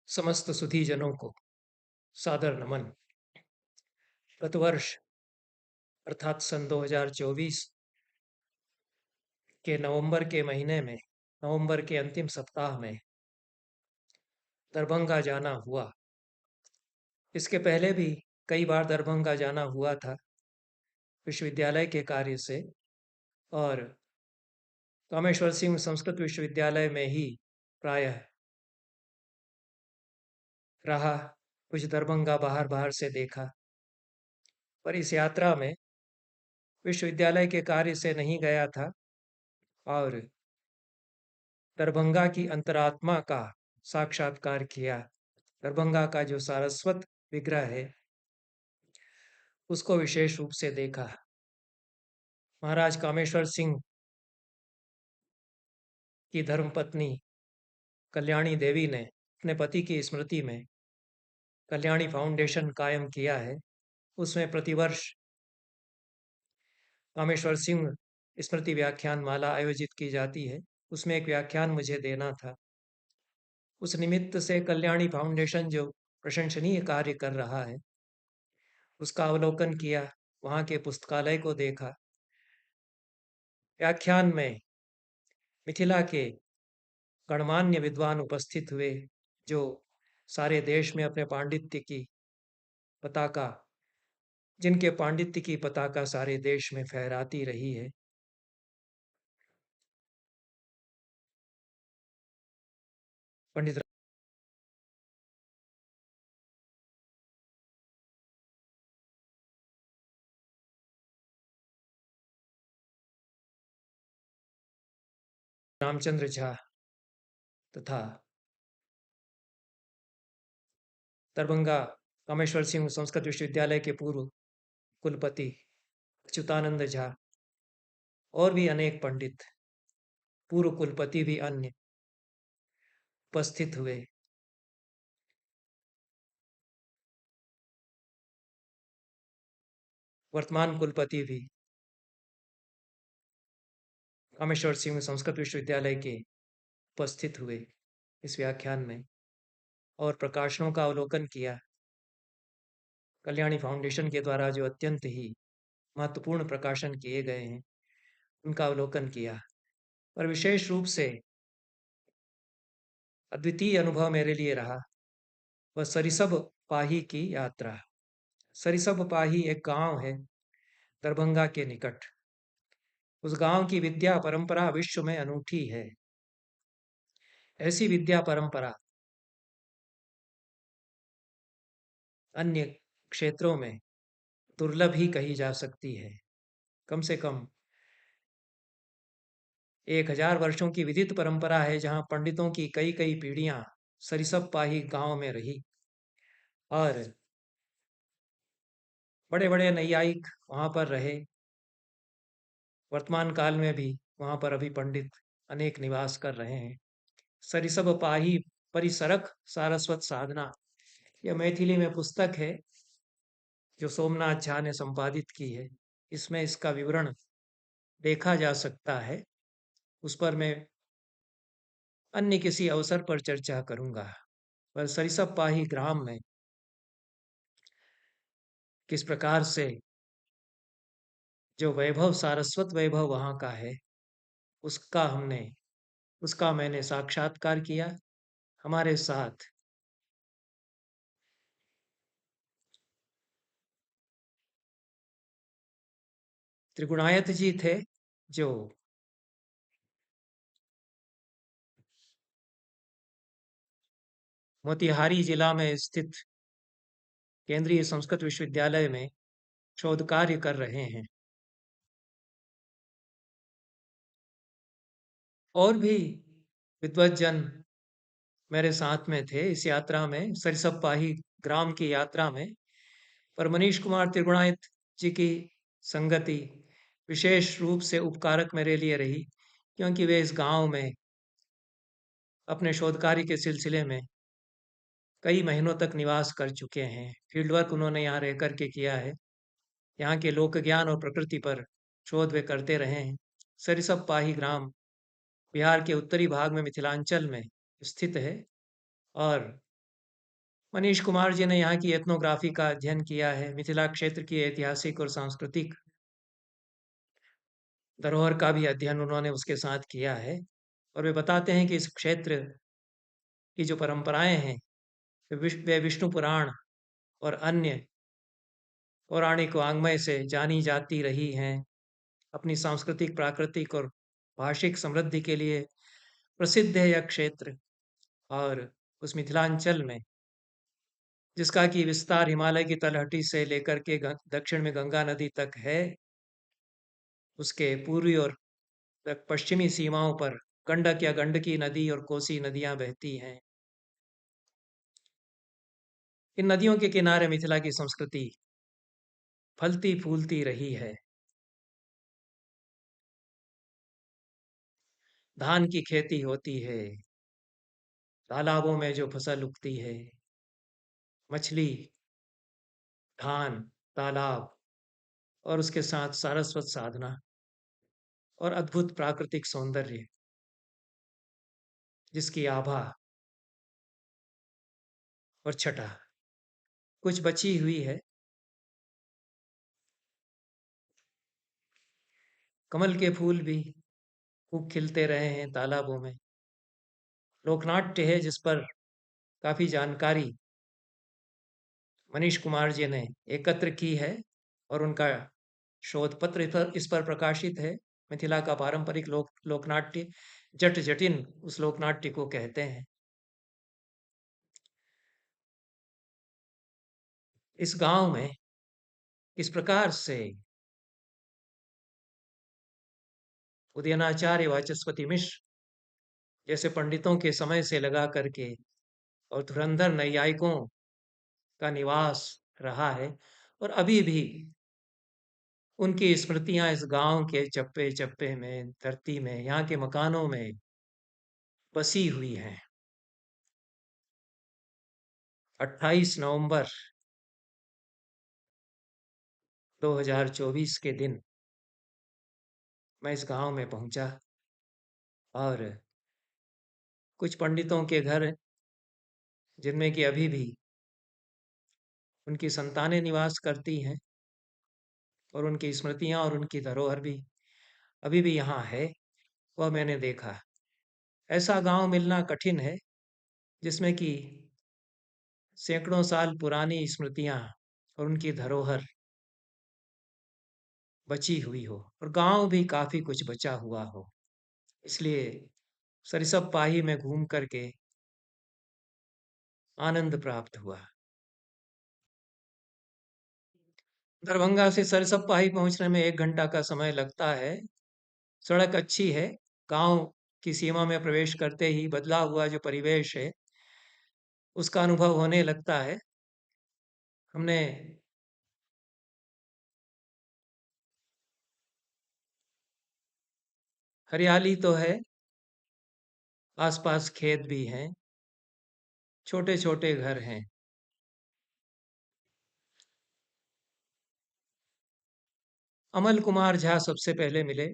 समस्त सुधीजनों को सादर नमन। गत वर्ष अर्थात सन 2024 के नवंबर के महीने में, नवंबर के अंतिम सप्ताह में दरभंगा जाना हुआ। इसके पहले भी कई बार दरभंगा जाना हुआ था विश्वविद्यालय के कार्य से, और कामेश्वर सिंह संस्कृत विश्वविद्यालय में ही प्रायः रहा। कुछ दरभंगा बाहर बाहर से देखा, पर इस यात्रा में विश्वविद्यालय के कार्य से नहीं गया था और दरभंगा की अंतरात्मा का साक्षात्कार किया। दरभंगा का जो सारस्वत विग्रह है उसको विशेष रूप से देखा। महाराज कामेश्वर सिंह की धर्मपत्नी कल्याणी देवी ने अपने पति की स्मृति में कल्याणी फाउंडेशन कायम किया है। उसमें प्रतिवर्ष कामेश्वर सिंह स्मृति व्याख्यान माला आयोजित की जाती है। उसमें एक व्याख्यान मुझे देना था। उस निमित्त से कल्याणी फाउंडेशन जो प्रशंसनीय कार्य कर रहा है उसका अवलोकन किया, वहाँ के पुस्तकालय को देखा। व्याख्यान में मिथिला के गणमान्य विद्वान उपस्थित हुए जो सारे देश में अपने पांडित्य की पताका, जिनके पांडित्य की पताका सारे देश में फहराती रही है। पंडित रामचंद्र झा तथा दरभंगा कामेश्वर सिंह संस्कृत विश्वविद्यालय के पूर्व कुलपति अच्युतानंद झा और भी अनेक पंडित, पूर्व कुलपति भी अन्य उपस्थित हुए। वर्तमान कुलपति भी कामेश्वर सिंह संस्कृत विश्वविद्यालय के उपस्थित हुए इस व्याख्यान में और प्रकाशनों का अवलोकन किया। कल्याणी फाउंडेशन के द्वारा जो अत्यंत ही महत्वपूर्ण प्रकाशन किए गए हैं उनका अवलोकन किया। पर विशेष रूप से अद्वितीय अनुभव मेरे लिए रहा वह सरिसब पाही की यात्रा। सरिसब पाही एक गांव है दरभंगा के निकट। उस गांव की विद्या परंपरा विश्व में अनूठी है। ऐसी विद्या परंपरा अन्य क्षेत्रों में दुर्लभ ही कही जा सकती है। कम से कम 1000 वर्षों की विदित परंपरा है जहां पंडितों की कई कई पीढ़ियां सरिसब पाही गांव में रही और बड़े बड़े नैयायिक वहां पर रहे। वर्तमान काल में भी वहां पर अभी पंडित अनेक निवास कर रहे हैं। सरिसब पाही परिसरक सारस्वत साधना, यह मैथिली में पुस्तक है जो सोमनाथ झा ने संपादित की है। इसमें इसका विवरण देखा जा सकता है, उस पर मैं अन्य किसी अवसर पर चर्चा करूंगा। पर सरिसब पाही ग्राम में किस प्रकार से जो वैभव, सारस्वत वैभव वहाँ का है, उसका मैंने साक्षात्कार किया। हमारे साथ त्रिगुणायत जी थे जो मोतिहारी जिला में स्थित केंद्रीय संस्कृत विश्वविद्यालय में शोध कार्य कर रहे हैं। और भी विद्वज्जन मेरे साथ में थे इस यात्रा में, सरिसब पाही ग्राम की यात्रा में। पर मनीष कुमार त्रिगुणायत जी की संगति विशेष रूप से उपकारक मेरे लिए रही, क्योंकि वे इस गांव में अपने शोध कार्य के सिलसिले में कई महीनों तक निवास कर चुके हैं। फील्ड वर्क उन्होंने यहाँ रह कर के किया है। यहाँ के लोक ज्ञान और प्रकृति पर शोध वे करते रहे हैं। सरिसब पाही ग्राम बिहार के उत्तरी भाग में मिथिलांचल में स्थित है और मनीष कुमार जी ने यहाँ की एथनोग्राफी का अध्ययन किया है, मिथिला क्षेत्र की ऐतिहासिक और सांस्कृतिक धरोहर का भी अध्ययन उन्होंने उसके साथ किया है। और वे बताते हैं कि इस क्षेत्र की जो परंपराएं हैं वे विष्णु पुराण और अन्य पौराणिक वाङ्मय से जानी जाती रही हैं। अपनी सांस्कृतिक, प्राकृतिक और भाषिक समृद्धि के लिए प्रसिद्ध है यह क्षेत्र। और उस मिथिलांचल में जिसका कि विस्तार हिमालय की तलहटी से लेकर के दक्षिण में गंगा नदी तक है, उसके पूर्वी और पश्चिमी सीमाओं पर गंडक या गंडकी नदी और कोसी नदियां बहती हैं। इन नदियों के किनारे मिथिला की संस्कृति फलती फूलती रही है। धान की खेती होती है, तालाबों में जो फसल उगती है, मछली, धान, तालाब और उसके साथ सारस्वत साधना और अद्भुत प्राकृतिक सौंदर्य जिसकी आभा और छटा कुछ बची हुई है। कमल के फूल भी खूब खिलते रहे हैं तालाबों में। लोकनाट्य है जिस पर काफी जानकारी मनीष कुमार जी ने एकत्र की है और उनका शोध पत्र इस पर प्रकाशित है। मिथिला का पारंपरिक लोकनाट्य जट जटिन उस लोकनाट्य को कहते हैं। इस गांव में इस प्रकार से उदयनाचार्य वाचस्पति मिश्र जैसे पंडितों के समय से लगा करके और धुरंधर नैयायिकों का निवास रहा है। और अभी भी उनकी स्मृतियां इस गांव के चप्पे चप्पे में, धरती में, यहाँ के मकानों में बसी हुई हैं। 28 नवंबर 2024 के दिन मैं इस गांव में पहुंचा और कुछ पंडितों के घर जिनमें कि अभी भी उनकी संतानें निवास करती हैं और उनकी स्मृतियां और उनकी धरोहर भी अभी भी यहाँ है, वह मैंने देखा। ऐसा गांव मिलना कठिन है जिसमें कि सैकड़ों साल पुरानी स्मृतियां और उनकी धरोहर बची हुई हो और गांव भी काफी कुछ बचा हुआ हो। इसलिए सरिसप पाही में घूम करके आनंद प्राप्त हुआ। दरभंगा से सरिसप पाही पहुंचने में 1 घंटा का समय लगता है। सड़क अच्छी है। गांव की सीमा में प्रवेश करते ही बदला हुआ जो परिवेश है उसका अनुभव होने लगता है। हमने हरियाली तो है, आसपास खेत भी हैं, छोटे छोटे घर हैं। अमल कुमार झा सबसे पहले मिले।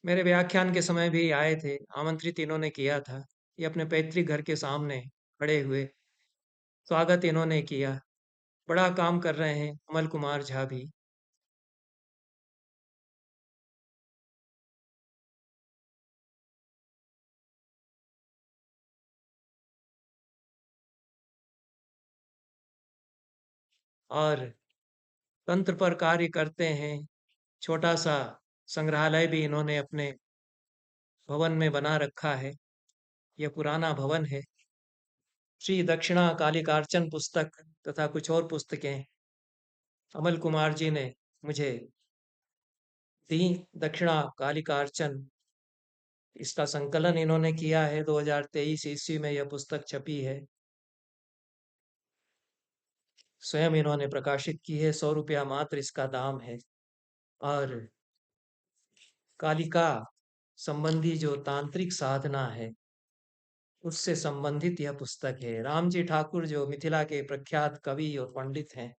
मेरे व्याख्यान के समय भी आए थे, आमंत्रित इन्होंने किया था। ये अपने पैतृक घर के सामने खड़े हुए, स्वागत इन्होंने किया। बड़ा काम कर रहे हैं अमल कुमार झा भी। और तंत्र पर कार्य करते हैं। छोटा सा संग्रहालय भी इन्होंने अपने भवन में बना रखा है। यह पुराना भवन है। श्री दक्षिणा कालिकार्चन पुस्तक तथा कुछ और पुस्तकें अमल कुमार जी ने मुझे दी। दक्षिणा कालिकार्चन इसका संकलन इन्होंने किया है। 2023 ईस्वी में यह पुस्तक छपी है। स्वयं इन्होंने प्रकाशित की है। 100 रुपया मात्र इसका दाम है। और कालिका संबंधी जो तांत्रिक साधना है उससे संबंधित यह पुस्तक है। रामजी ठाकुर जो मिथिला के प्रख्यात कवि और पंडित हैं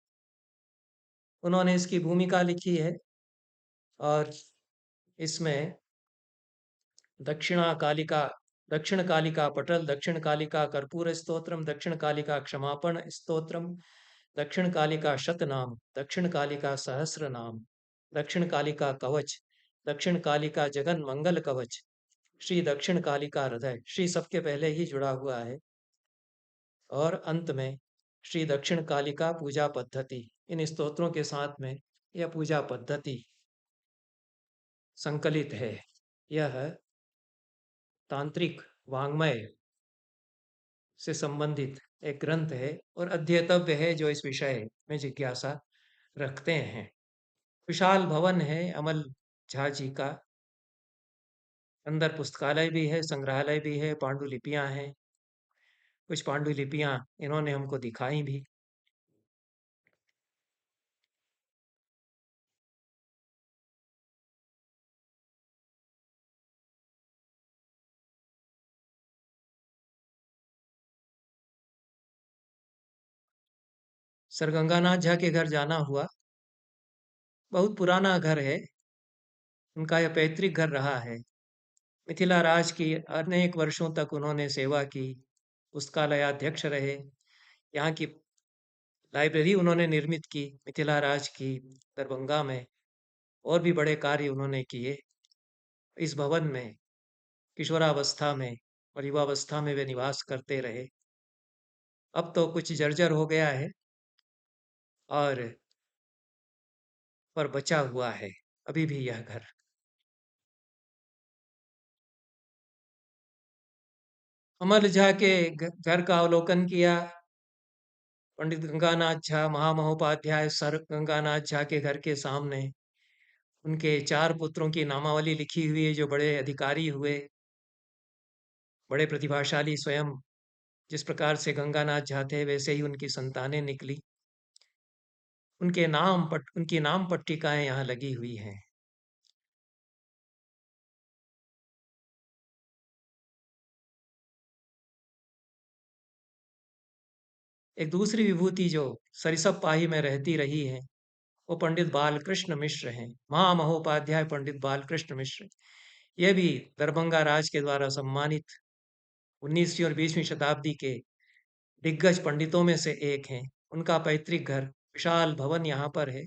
उन्होंने इसकी भूमिका लिखी है। और इसमें दक्षिणा कालिका दक्षिण कालिका पटल, दक्षिण कालिका कर्पूर स्तोत्रम, दक्षिण कालिका क्षमापण स्तोत्रम, दक्षिण कालिका शतनाम, दक्षिण कालिका सहस्र नाम, दक्षिण कालिका कवच, दक्षिण कालिका जगन मंगल कवच, श्री दक्षिण कालिका हृदय। श्री सबके पहले ही जुड़ा हुआ है और अंत में श्री दक्षिण कालिका पूजा पद्धति। इन स्तोत्रों के साथ में यह पूजा पद्धति संकलित है। यह तांत्रिक वाङ्मय से संबंधित एक ग्रंथ है और अध्येतव्य है जो इस विषय में जिज्ञासा रखते हैं। विशाल भवन है अमल झा जी का। अंदर पुस्तकालय भी है, संग्रहालय भी है, पांडुलिपियां हैं। कुछ पांडुलिपियां इन्होंने हमको दिखाई भी। सर गंगानाथ झा के घर जाना हुआ। बहुत पुराना घर है, उनका यह पैतृक घर रहा है। मिथिला राज की अनेक वर्षों तक उन्होंने सेवा की, पुस्तकालयाध्यक्ष रहे। यहाँ की लाइब्रेरी उन्होंने निर्मित की मिथिला राज की दरभंगा में, और भी बड़े कार्य उन्होंने किए। इस भवन में किशोरावस्था में और युवावस्था में वे निवास करते रहे। अब तो कुछ जर्जर हो गया है और पर बचा हुआ है अभी भी यह घर। अमर झा के घर का अवलोकन किया। पंडित गंगानाथ झा महामहोपाध्याय सर गंगानाथ झा के घर के सामने उनके 4 पुत्रों की नामावली लिखी हुई है जो बड़े अधिकारी हुए, बड़े प्रतिभाशाली। स्वयं जिस प्रकार से गंगानाथ झा थे वैसे ही उनकी संतानें निकली। उनकी नाम पट्टिकाएं यहाँ लगी हुई हैं। एक दूसरी विभूति जो सरिसप पाही में रहती रही है वो पंडित बालकृष्ण मिश्र हैं, महामहोपाध्याय पंडित बालकृष्ण मिश्र। यह भी दरभंगा राज के द्वारा सम्मानित 19वीं और 20वीं शताब्दी के दिग्गज पंडितों में से एक हैं। उनका पैतृक घर विशाल भवन यहाँ पर है।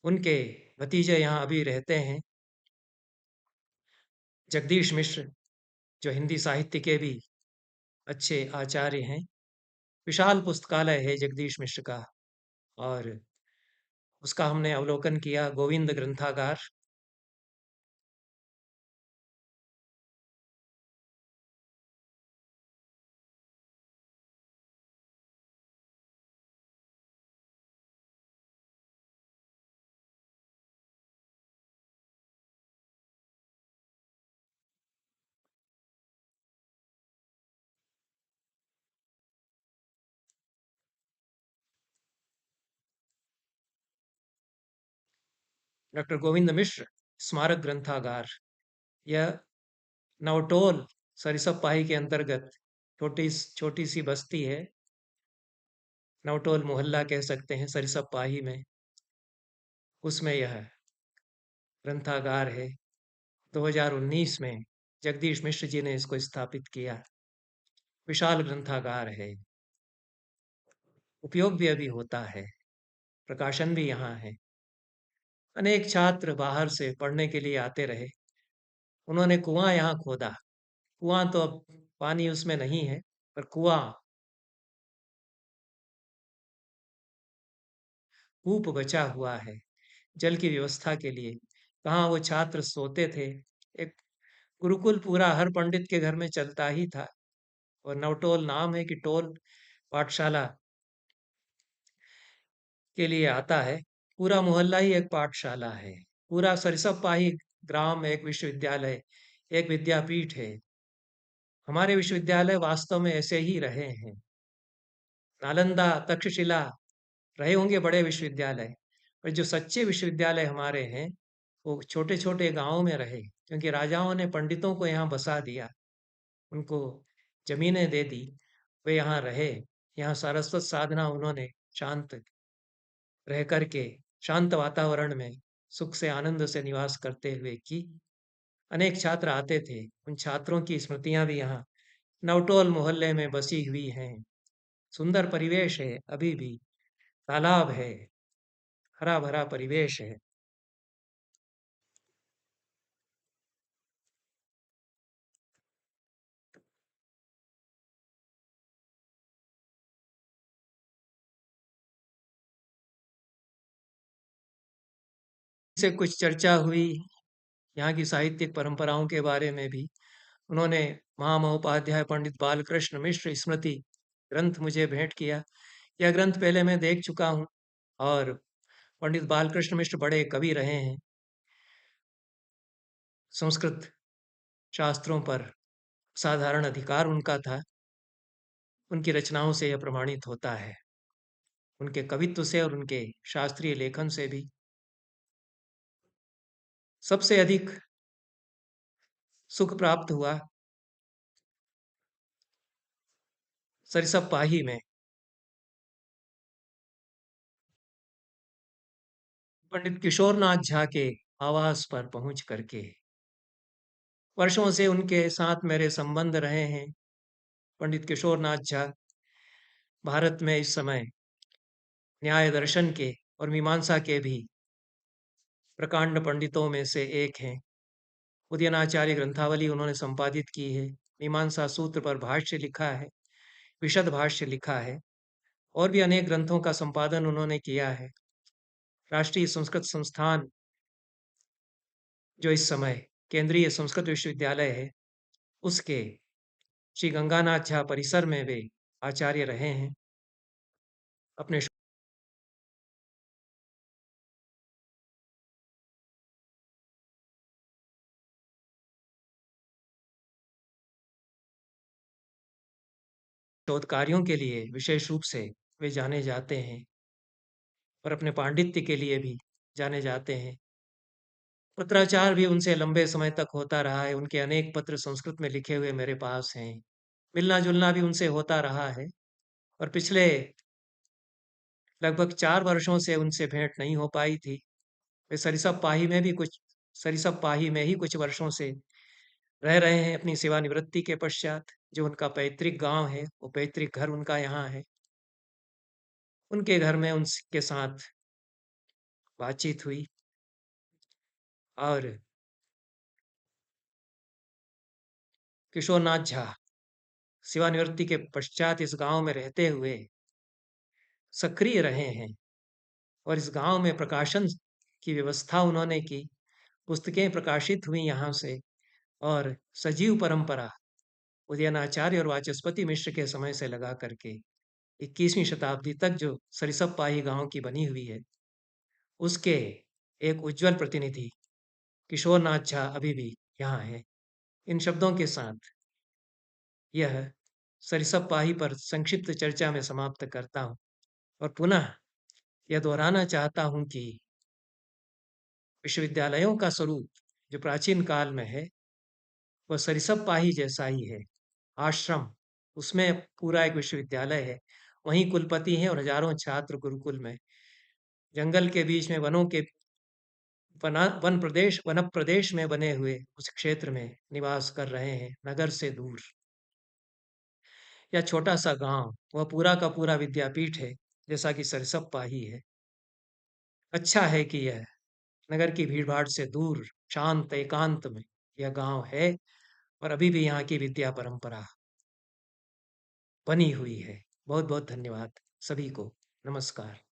उनके भतीजे यहाँ अभी रहते हैं। जगदीश मिश्र जो हिंदी साहित्य के भी अच्छे आचार्य हैं। विशाल पुस्तकालय है जगदीश मिश्र का और उसका हमने अवलोकन किया। गोविंद ग्रंथागार। डॉक्टर गोविंद मिश्र स्मारक ग्रंथागार। यह नवटोल सरिसप पाही के अंतर्गत छोटी छोटी सी बस्ती है। नवटोल मोहल्ला कह सकते हैं सरिसप पाही में। उसमें यह ग्रंथागार है। 2019 में जगदीश मिश्र जी ने इसको स्थापित किया। विशाल ग्रंथागार है। उपयोग भी अभी होता है। प्रकाशन भी यहाँ है। अनेक छात्र बाहर से पढ़ने के लिए आते रहे। उन्होंने कुआं यहाँ खोदा। कुआं तो अब पानी उसमें नहीं है, पर कुआं कूप बचा हुआ है जल की व्यवस्था के लिए। कहाँ वो छात्र सोते थे। एक गुरुकुल पूरा हर पंडित के घर में चलता ही था और नवटोल नाम है कि टोल पाठशाला के लिए आता है। पूरा मोहल्ला ही एक पाठशाला है। पूरा सरिसप पाही ग्राम एक विश्वविद्यालय, एक विद्यापीठ है। हमारे विश्वविद्यालय वास्तव में ऐसे ही रहे हैं। नालंदा तक्षशिला रहे होंगे बड़े विश्वविद्यालय, पर जो सच्चे विश्वविद्यालय हमारे हैं वो छोटे छोटे गांवों में रहे, क्योंकि राजाओं ने पंडितों को यहाँ बसा दिया, उनको जमीनें दे दी, वे यहाँ रहे। यहाँ सारस्वत साधना उन्होंने शांत रह करके शांत वातावरण में सुख से आनंद से निवास करते हुए की। अनेक छात्र आते थे। उन छात्रों की स्मृतियाँ भी यहाँ नवटोल मोहल्ले में बसी हुई हैं। सुंदर परिवेश है अभी भी, तालाब है, हरा-भरा परिवेश है। से कुछ चर्चा हुई यहाँ की साहित्यिक परंपराओं के बारे में भी। उन्होंने महामहोपाध्याय पंडित बालकृष्ण मिश्र स्मृति ग्रंथ मुझे भेंट किया। यह ग्रंथ पहले मैं देख चुका हूँ और पंडित बालकृष्ण मिश्र बड़े कवि रहे हैं। संस्कृत शास्त्रों पर साधारण अधिकार उनका था। उनकी रचनाओं से यह प्रमाणित होता है, उनके कवित्व से और उनके शास्त्रीय लेखन से भी। सबसे अधिक सुख प्राप्त हुआ सरिसप पाही में पंडित किशोरनाथ झा के आवास पर पहुंच करके। वर्षों से उनके साथ मेरे संबंध रहे हैं। पंडित किशोरनाथ झा भारत में इस समय न्याय दर्शन के और मीमांसा के भी प्रकांड पंडितों में से एक हैं। उदयनाचार्य ग्रंथावली उन्होंने संपादित की है। मीमांसा सूत्र पर भाष्य लिखा है, विशद भाष्य लिखा है और भी अनेक ग्रंथों का संपादन उन्होंने किया है। राष्ट्रीय संस्कृत संस्थान जो इस समय केंद्रीय संस्कृत विश्वविद्यालय है, उसके श्री गंगानाथ झा परिसर में वे आचार्य रहे हैं। अपने शोध कार्यों के लिए विशेष रूप से वे जाने जाते हैं और अपने पांडित्य के लिए भी जाने जाते हैं। पत्राचार भी उनसे लंबे समय तक होता रहा है। उनके अनेक पत्र संस्कृत में लिखे हुए मेरे पास हैं। मिलना-जुलना भी उनसे होता रहा है और पिछले लगभग 4 वर्षों से उनसे भेंट नहीं हो पाई थी। वे सरिसप पाही में ही कुछ वर्षों से रह रहे हैं अपनी सेवानिवृत्ति के पश्चात। जो उनका पैतृक गाँव है, वो पैतृक घर उनका यहाँ है। उनके घर में उनके साथ बातचीत हुई और किशोरनाथ झा सेवानिवृत्ति के पश्चात इस गाँव में रहते हुए सक्रिय रहे हैं और इस गाँव में प्रकाशन की व्यवस्था उन्होंने की। पुस्तकें प्रकाशित हुई यहाँ से और सजीव परंपरा उदयनाचार्य और वाचस्पति मिश्र के समय से लगा करके 21वीं शताब्दी तक जो सरिसप पाही गाँव की बनी हुई है, उसके एक उज्जवल प्रतिनिधि किशोरनाथ झा अभी भी यहाँ हैं। इन शब्दों के साथ यह सरिसप पाही पर संक्षिप्त चर्चा में समाप्त करता हूँ और पुनः यह दोहराना चाहता हूँ कि विश्वविद्यालयों का स्वरूप जो प्राचीन काल में है, वह सरिसप पाही जैसा ही है। आश्रम, उसमें पूरा एक विश्वविद्यालय है। वहीं कुलपति हैं और हजारों छात्र गुरुकुल में। जंगल के बीच में वनों के वन प्रदेश में बने हुए उस क्षेत्र में निवास कर रहे हैं, नगर से दूर। यह छोटा-सा गाँव, वह पूरा का पूरा विद्यापीठ है, जैसा कि सरिसप पाही है। अच्छा है कि यह नगर की भीड़-भाड़ से दूर, शांत एकांत में यह गाँव है और अभी भी यहाँ की विद्या परंपरा बनी हुई है। बहुत-बहुत धन्यवाद सभी को। नमस्कार।